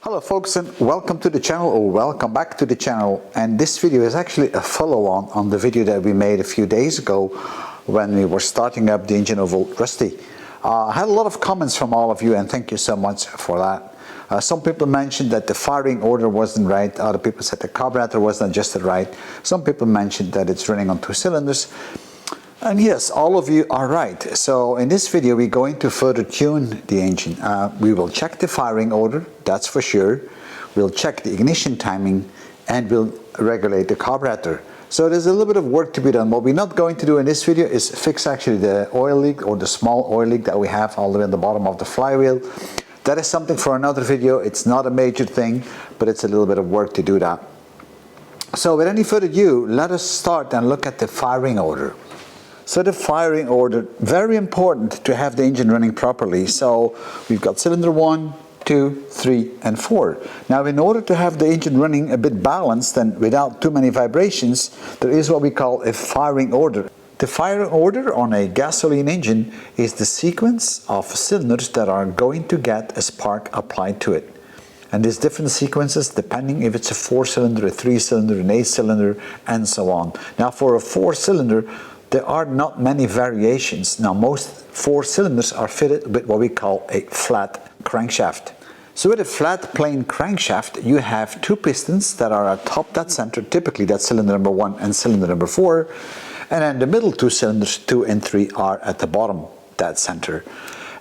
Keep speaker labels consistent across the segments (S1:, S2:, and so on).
S1: Hello folks, and welcome to the channel, or welcome back to the channel. And this video is actually a follow-on on the video that we made a few days ago when we were starting up the engine of Old Rusty. I had a lot of comments from all of you, and thank you so much for that. Some people mentioned that the firing order wasn't right. Other people said the carburetor wasn't adjusted right. Some people mentioned that it's running on 2 cylinders. And yes, all of you are right. So in this video we're going to further tune the engine. We will check the firing order, that's for sure. We'll check the ignition timing, and we'll regulate the carburetor. So there's a little bit of work to be done. What we're not going to do in this video is fix actually the oil leak, or the small oil leak that we have all the way at the bottom of the flywheel. That is something for another video. It's not a major thing, but it's a little bit of work to do that. So without any further ado, let us start and look at the firing order. So the firing order, very important to have the engine running properly. So we've got cylinder 1, 2, 3 and 4. Now in order to have the engine running a bit balanced and without too many vibrations, there is what we call a firing order. The firing order on a gasoline engine is the sequence of cylinders that are going to get a spark applied to it. And there's different sequences depending if it's a 4-cylinder, a 3-cylinder, an 8-cylinder and so on. Now for a 4-cylinder, there are not many variations. Now most 4 cylinders are fitted with what we call a flat crankshaft. So with a flat plain crankshaft, you have 2 pistons that are atop that center. Typically that's cylinder number 1 and cylinder number 4. And then the middle 2 cylinders, 2 and 3, are at the bottom that center.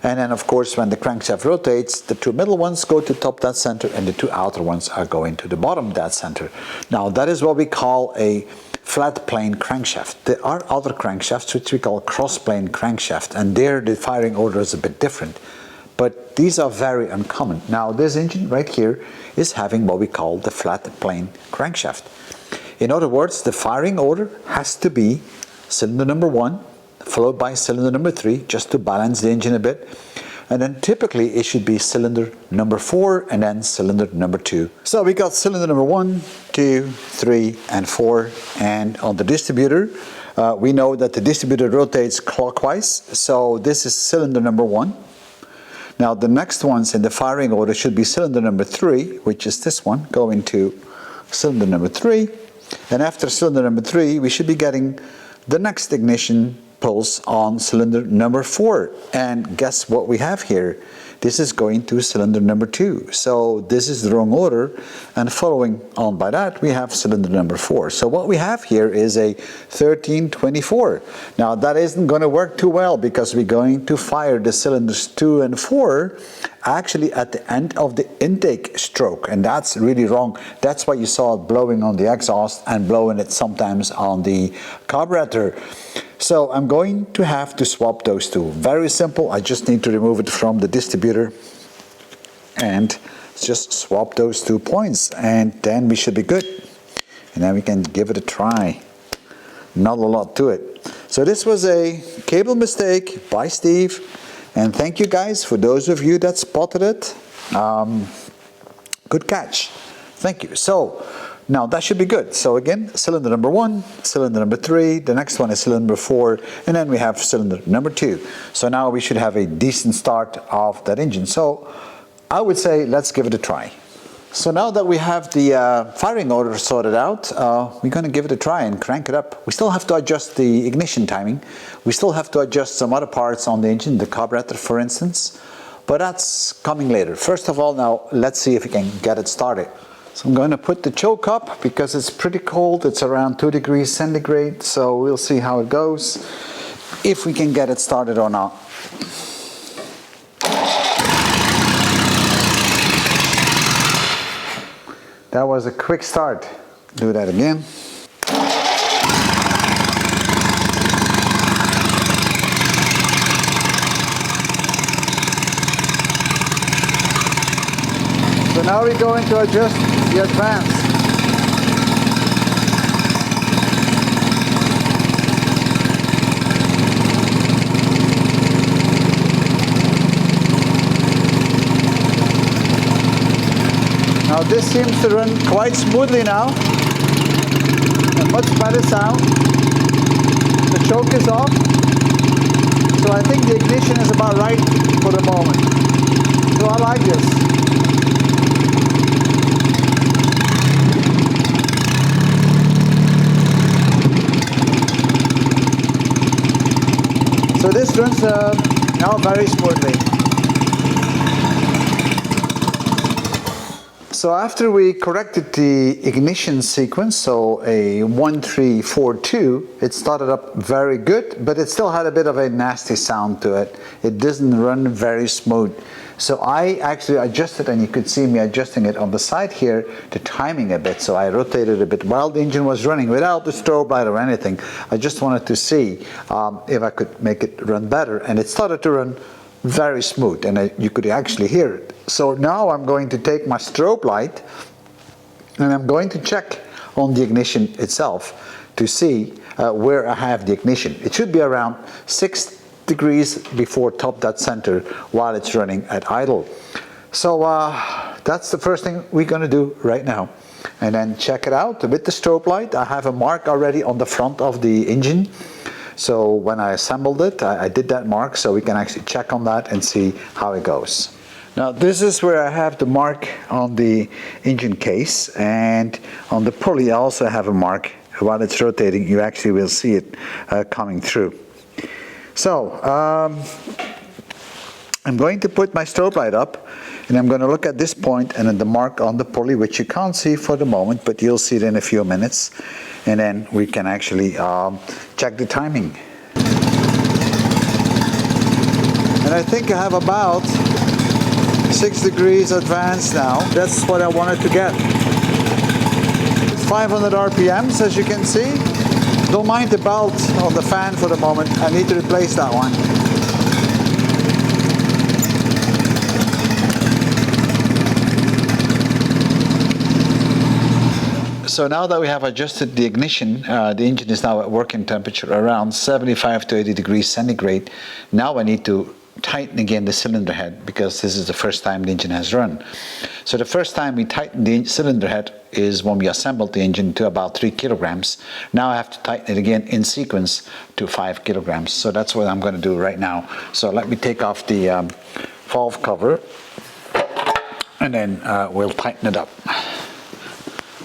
S1: And then of course when the crankshaft rotates, the 2 middle ones go to top that center and the 2 outer ones are going to the bottom that center. Now that is what we call a flat plane crankshaft. There are other crankshafts which we call cross plane crankshaft, and there the firing order is a bit different. But these are very uncommon. Now this engine right here is having what we call the flat plane crankshaft. In other words, the firing order has to be cylinder number 1 followed by cylinder number 3, just to balance the engine a bit. And then typically it should be cylinder number 4 and then cylinder number 2. So we got cylinder number 1, 2, 3 and 4. And on the distributor, we know that the distributor rotates clockwise. So this is cylinder number 1. Now the next ones in the firing order should be cylinder number 3, which is this one, going to cylinder number 3. And after cylinder number 3, we should be getting the next ignition pulse on cylinder number 4, and guess what we have here? This is going to cylinder number 2. So this is the wrong order, and following on by that we have cylinder number 4. So what we have here is a 1324. Now that isn't going to work too well, because we're going to fire the cylinders 2 and 4 actually at the end of the intake stroke, and that's really wrong. That's why you saw it blowing on the exhaust and blowing it sometimes on the carburetor. So I'm going to have to swap those 2. Very simple. I just need to remove it from the distributor and just swap those 2 points, and then we should be good. And then we can give it a try. Not a lot to it. So this was a cable mistake by Steve, and thank you guys for those of you that spotted it. Good catch. Thank you. So now that should be good. So again, cylinder number 1, cylinder number 3, the next one is cylinder number 4, and then we have cylinder number 2. So now we should have a decent start of that engine. So I would say let's give it a try. So now that we have the firing order sorted out, we're going to give it a try and crank it up. We still have to adjust the ignition timing. We still have to adjust some other parts on the engine, the carburetor for instance, but that's coming later. First of all, now let's see if we can get it started. So I'm going to put the choke up because it's pretty cold. It's around 2 degrees centigrade, so we'll see how it goes, if we can get it started or not. That was a quick start. Do that again. So now we're going to adjust the advance. Now this seems to run quite smoothly now. A much better sound. The choke is off. So I think the ignition is about right for the moment. So I like this. runs now very smoothly. So after we corrected the ignition sequence, so a 1342, it started up very good, but it still had a bit of a nasty sound to it. It doesn't run very smooth. So I actually adjusted, and you could see me adjusting it on the side here, the timing a bit. So I rotated a bit while the engine was running without the strobe light or anything. I just wanted to see if I could make it run better, and it started to run very smooth, and you could actually hear it. So now I'm going to take my strobe light and I'm going to check on the ignition itself to see where I have the ignition. It should be around 6 degrees before top dead center while it's running at idle. So that's the first thing we're going to do right now, and then check it out with the strobe light. I have a mark already on the front of the engine. So when I assembled it, I did that mark, so we can actually check on that and see how it goes. Now this is where I have the mark on the engine case, and on the pulley I also have a mark. While it's rotating, you actually will see it coming through. So I'm going to put my strobe light up, and I'm going to look at this point and then the mark on the pulley, which you can't see for the moment, but you'll see it in a few minutes. And then we can actually check the timing. And I think I have about 6 degrees advance now. That's what I wanted to get. It's 500 RPMs, as you can see. Don't mind the belt on the fan for the moment. I need to replace that one. So now that we have adjusted the ignition, the engine is now at working temperature around 75 to 80 degrees centigrade. Now I need to tighten again the cylinder head, because this is the first time the engine has run. So the first time we tighten the cylinder head is when we assembled the engine to about 3 kilograms. Now I have to tighten it again in sequence to 5 kilograms. So that's what I'm going to do right now. So let me take off the valve cover, and then we'll tighten it up.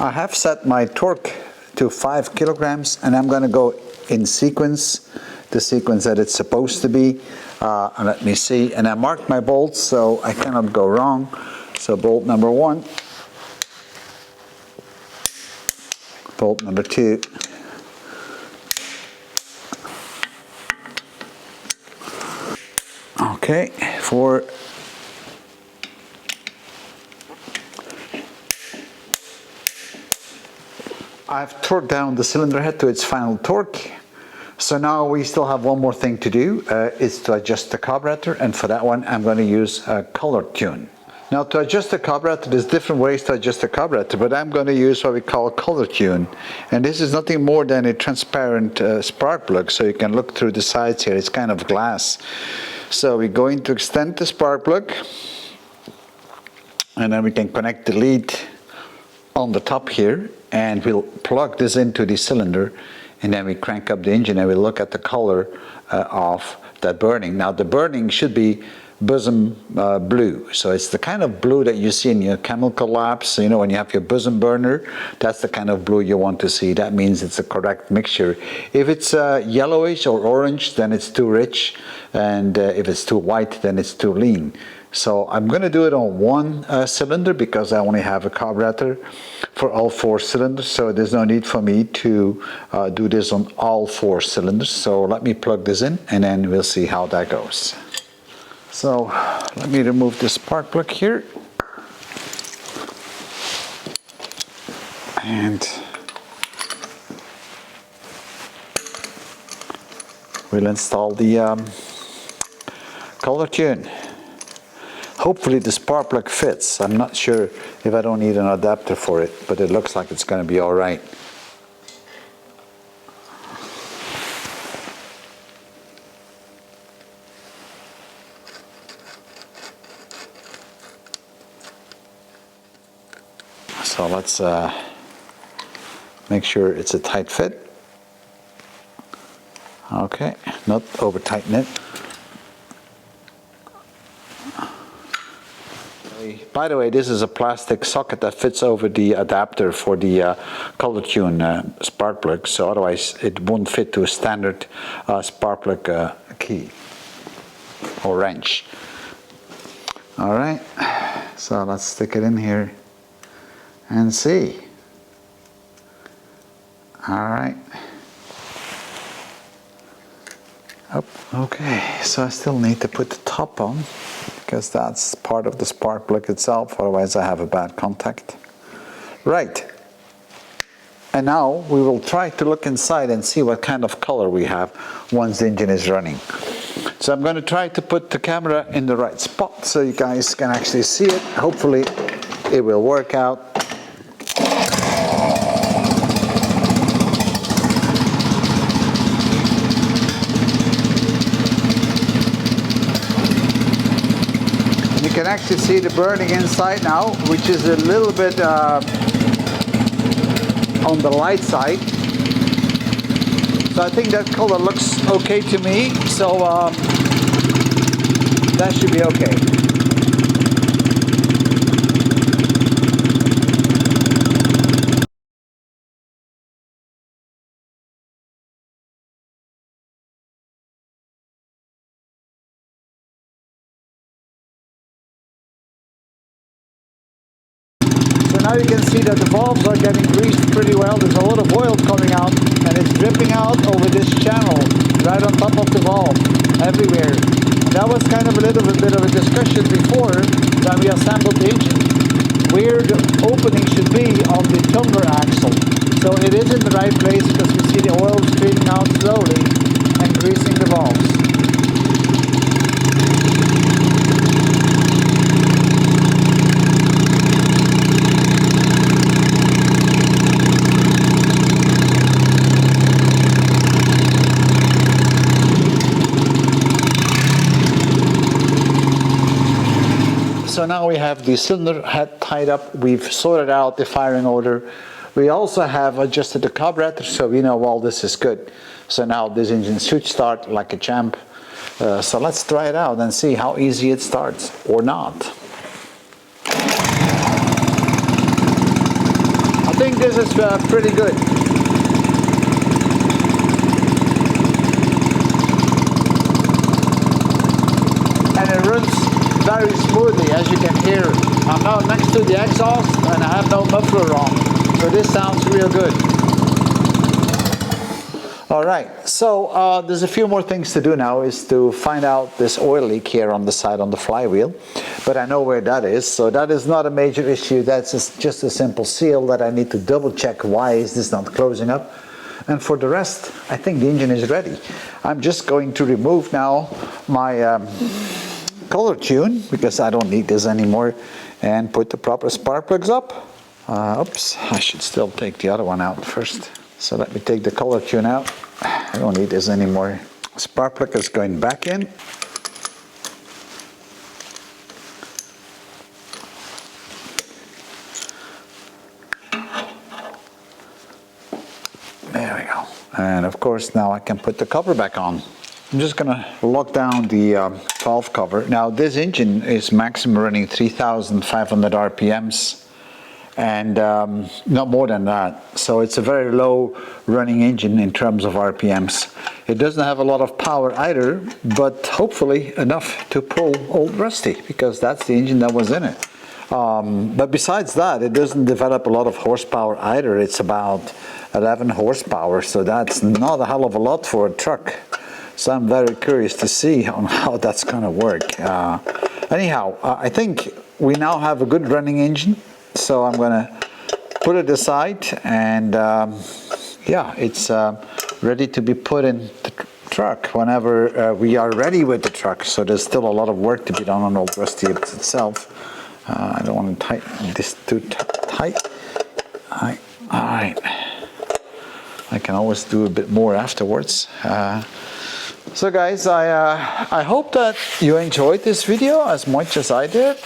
S1: I have set my torque to 5 kilograms, and I'm going to go in sequence, the sequence that it's supposed to be. Let me see, and I marked my bolts so I cannot go wrong. So bolt number 1, bolt number 2, okay, 4, I've torqued down the cylinder head to its final torque. So now we still have one more thing to do, is to adjust the carburetor, and for that one I'm going to use a color tune. Now to adjust the carburetor, there's different ways to adjust the carburetor, but I'm going to use what we call a color tune. And this is nothing more than a transparent spark plug, so you can look through the sides here. It's kind of glass. So we're going to extend the spark plug, and then we can connect the lead on the top here, and we'll plug this into the cylinder, and then we crank up the engine and we look at the color of that burning. Now the burning should be bosom blue, so it's the kind of blue that you see in your chemical labs. You know, when you have your bosom burner, that's the kind of blue you want to see. That means it's a correct mixture. If it's yellowish or orange, then it's too rich, and if it's too white, then it's too lean. So I'm going to do it on one cylinder, because I only have a carburetor for all 4 cylinders, so there's no need for me to do this on all 4 cylinders. So let me plug this in, and then we'll see how that goes. So let me remove the spark plug here, and we'll install the color tune. Hopefully the spark plug fits. I'm not sure if I don't need an adapter for it, but it looks like it's going to be all right. So let's make sure it's a tight fit. Okay, not over tighten it. By the way, this is a plastic socket that fits over the adapter for the color tune spark plug, so otherwise it won't fit to a standard spark plug key. or wrench. All right, so let's stick it in here and see. All right. Oh, okay, so I still need to put the top on because that's part of the spark plug itself, otherwise I have a bad contact. Right. And now we will try to look inside and see what kind of color we have once the engine is running. So I'm going to try to put the camera in the right spot so you guys can actually see it. Hopefully it will work out. You can actually see the burning inside now, which is a little bit on the light side. So I think that color looks okay to me, so that should be okay. So now you can see that the valves are getting greased pretty well. There's a lot of oil coming out and it's dripping out over this channel right on top of the valve everywhere. And that was kind of a little bit of a discussion before when we assembled the engine, where the opening should be on the tumbler axle. So it is in the right place because we see the oil streaming out slowly and greasing the valves. So now we have the cylinder head tied up. We've sorted out the firing order. We also have adjusted the carburetor, so we know all this is good. So now this engine should start like a champ. So let's try it out and see how easy it starts or not. I think this is pretty good. And it runs very smoothly, as you can hear. I'm now next to the exhaust and I have no muffler on, so this sounds real good. Alright, so there's a few more things to do now, is to find out this oil leak here on the side on the flywheel, but I know where that is, so that is not a major issue. That's just a simple seal that I need to double check why is this not closing up. And for the rest, I think the engine is ready. I'm just going to remove now my color tune, because I don't need this anymore, and put the proper spark plugs up. Oops, I should still take the other one out first. So let me take the color tune out. I don't need this anymore. Spark plug is going back in. There we go. And of course now I can put the cover back on. I'm just going to lock down the valve cover. Now this engine is maximum running 3,500 RPMs and not more than that. So it's a very low running engine in terms of RPMs. It doesn't have a lot of power either, but hopefully enough to pull old Rusty, because that's the engine that was in it. But besides that, it doesn't develop a lot of horsepower either. It's about 11 horsepower, so that's not a hell of a lot for a truck. So I'm very curious to see on how that's going to work. Anyhow, I think we now have a good running engine, so I'm going to put it aside, and yeah, it's ready to be put in the truck whenever we are ready with the truck. So there's still a lot of work to be done on old Rusty itself. I don't want to tighten this too tight. All right. I can always do a bit more afterwards. So guys, I hope that you enjoyed this video as much as I did.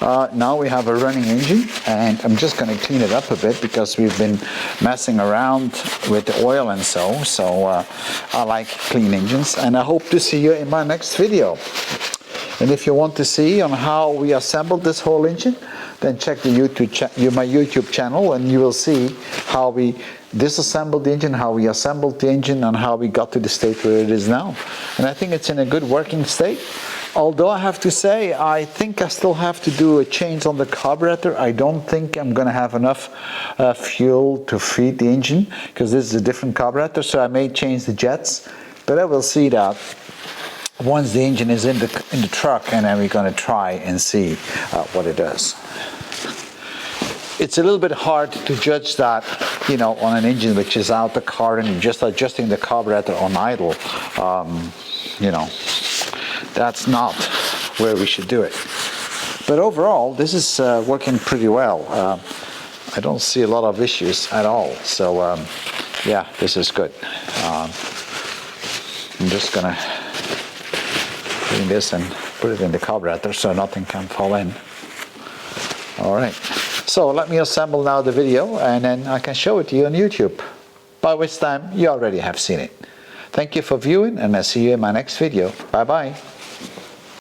S1: Now we have a running engine, and I'm just going to clean it up a bit because we've been messing around with the oil and so I like clean engines, and I hope to see you in my next video. And if you want to see on how we assembled this whole engine, then check the my YouTube channel, and you will see how we disassembled the engine, how we assembled the engine, and how we got to the state where it is now. And I think it's in a good working state. Although I have to say, I think I still have to do a change on the carburetor. I don't think I'm going to have enough fuel to feed the engine, because this is a different carburetor, so I may change the jets, but I will see that once the engine is in the truck, and then we're going to try and see what it does. It's a little bit hard to judge that, you know, on an engine which is out the car and you're just adjusting the carburetor on idle. You know, that's not where we should do it. But overall, this is working pretty well. I don't see a lot of issues at all. So yeah, this is good. I'm just gonna clean this and put it in the carburetor so nothing can fall in. All right, so let me assemble now the video, and then I can show it to you on YouTube, by which time you already have seen it. Thank you for viewing, and I'll see you in my next video. Bye bye.